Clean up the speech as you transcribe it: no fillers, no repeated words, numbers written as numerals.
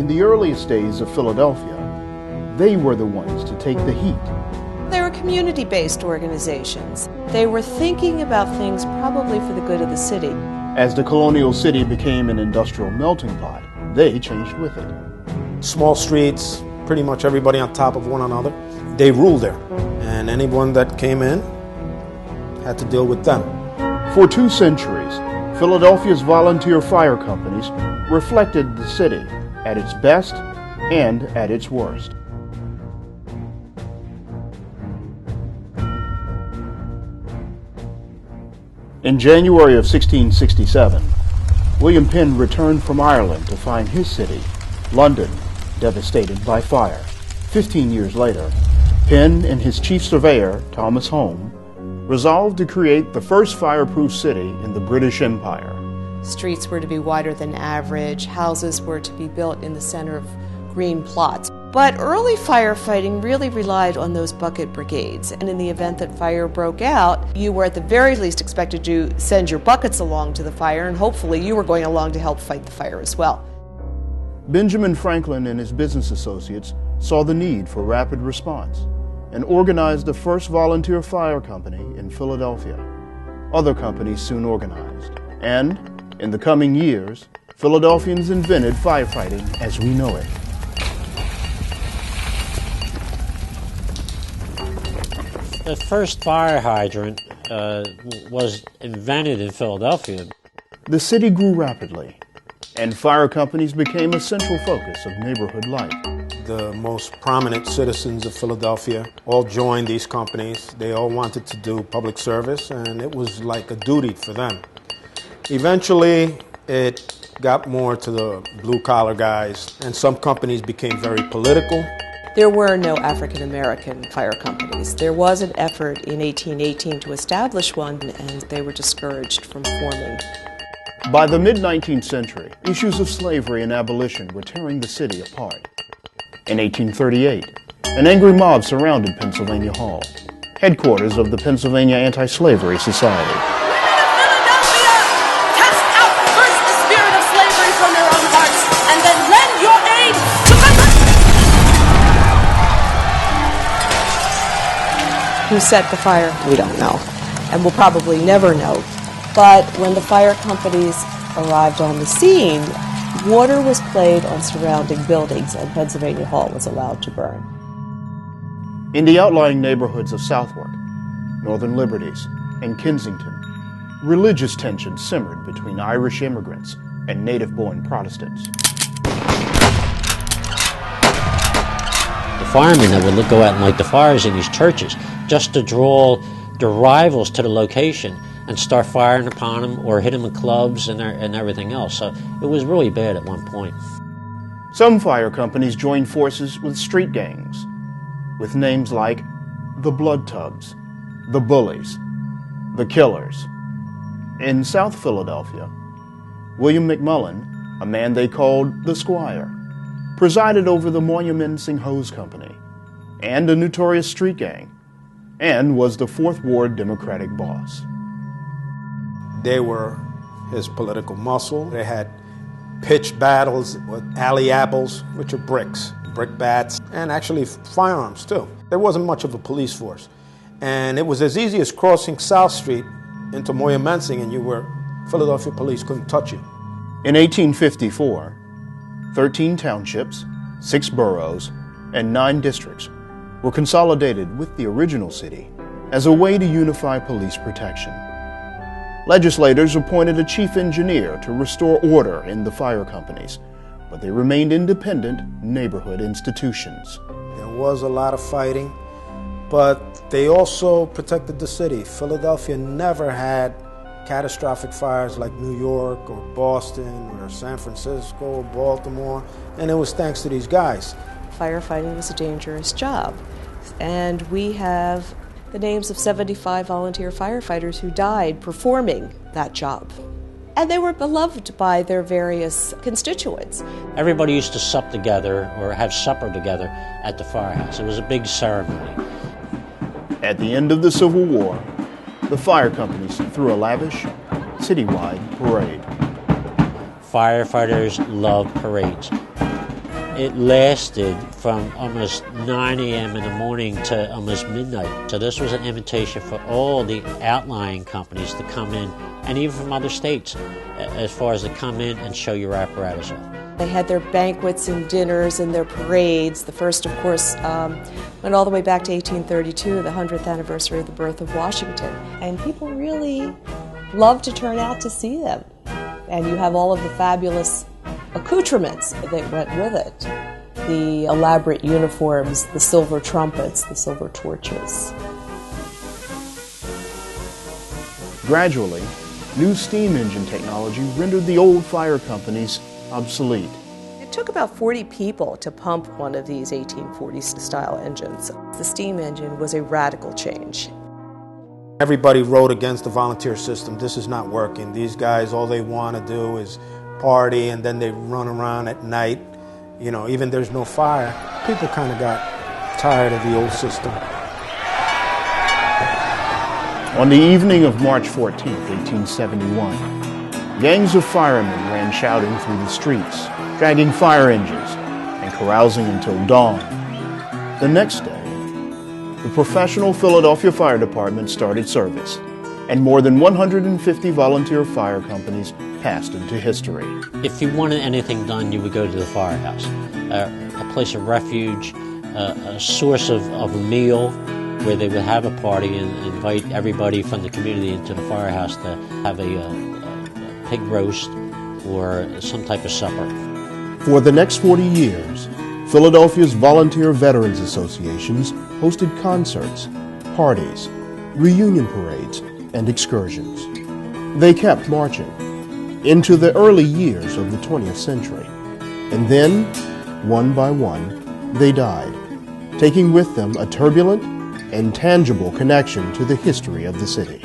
In the earliest days of Philadelphia, they were the ones to take the heat. They were community-based organizations. They were thinking about things probably for the good of the city. As the colonial city became an industrial melting pot, they changed with it. Small streets, pretty much everybody on top of one another. They ruled there, and anyone that came in had to deal with them. For 2 centuries, Philadelphia's volunteer fire companies reflected the city at its best and at its worst. In January of 1667, William Penn returned from Ireland to find his city, London, devastated by fire. 15 years later, Penn and his chief surveyor, Thomas Home, resolved to create the first fireproof city in the British Empire. Streets were to be wider than average, houses were to be built in the center of green plots. But early firefighting really relied on those bucket brigades, and in the event that fire broke out, you were at the very least expected to send your buckets along to the fire, and hopefully you were going along to help fight the fire as well. Benjamin Franklin and his business associates saw the need for rapid response and organized the first volunteer fire company in Philadelphia. Other companies soon organized, and in the coming years, Philadelphians invented firefighting as we know it. The first fire hydrant was invented in Philadelphia. The city grew rapidly, and fire companies became a central focus of neighborhood life. The most prominent citizens of Philadelphia all joined these companies. They all wanted to do public service, and it was like a duty for them. Eventually, it got more to the blue-collar guys, and some companies became very political. There were no African-American fire companies. There was an effort in 1818 to establish one, and they were discouraged from forming. By the mid-19th century, issues of slavery and abolition were tearing the city apart. In 1838, an angry mob surrounded Pennsylvania Hall, headquarters of the Pennsylvania Anti-Slavery Society. Women of Philadelphia, cast out first the spirit of slavery from their own hearts, and then lend your aid to Who set the fire? We don't know, and we'll probably never know. But when the fire companies arrived on the scene, water was played on surrounding buildings, and Pennsylvania Hall was allowed to burn. In the outlying neighborhoods of Southwark, Northern Liberties, and Kensington, religious tensions simmered between Irish immigrants and native-born Protestants. The firemen that would go out and light the fires in these churches just to draw the rivals to the location and start firing upon them or hit them with clubs and everything else. So it was really bad at one point. Some fire companies joined forces with street gangs, with names like the Blood Tugs, the Bullies, the Killers. In South Philadelphia, William McMullen, a man they called the Squire, presided over the Monumenting Hose Company and a notorious street gang, and was the Fourth Ward Democratic boss. They were his political muscle. They had pitched battles with alley apples, which are bricks, brick bats, and actually firearms too. There wasn't much of a police force. And it was as easy as crossing South Street into Monumenting and Philadelphia police couldn't touch you. In 1854, 13 townships, 6 boroughs, and 9 districts were consolidated with the original city as a way to unify police protection. Legislators appointed a chief engineer to restore order in the fire companies, but they remained independent neighborhood institutions. There was a lot of fighting, but they also protected the city. Philadelphia never had catastrophic fires like New York or Boston or San Francisco or Baltimore, and it was thanks to these guys. Firefighting was a dangerous job, and we have the names of 75 volunteer firefighters who died performing that job. And they were beloved by their various constituents. Everybody used to sup together or have supper together at the firehouse. It was a big ceremony. At the end of the Civil War, the fire companies threw a lavish, citywide parade. Firefighters love parades. It lasted from almost 9 a.m. in the morning to almost midnight. So this was an invitation for all the outlying companies to come in, and even from other states, as far as to come in and show your apparatus off. They had their banquets and dinners and their parades. The first, of course, went all the way back to 1832, the 100th anniversary of the birth of Washington. And people really loved to turn out to see them. And you have all of the fabulous accoutrements that went with it. The elaborate uniforms, the silver trumpets, the silver torches. Gradually, new steam engine technology rendered the old fire companies obsolete. It took about 40 people to pump one of these 1840s-style engines. The steam engine was a radical change. Everybody wrote against the volunteer system. This is not working. These guys, all they want to do is party, and then they run around at night. You know, even there's no fire. People kind of got tired of the old system. On the evening of March 14, 1871, gangs of firemen ran shouting through the streets, dragging fire engines, and carousing until dawn. The next day, the professional Philadelphia Fire Department started service, and more than 150 volunteer fire companies passed into history. If you wanted anything done, you would go to the firehouse, a place of refuge, a source of a meal where they would have a party and invite everybody from the community into the firehouse to have a pig roast or some type of supper. For the next 40 years, Philadelphia's volunteer veterans associations hosted concerts, parties, reunion parades, and excursions. They kept marching into the early years of the 20th century, and then, one by one, they died, taking with them a turbulent and tangible connection to the history of the city.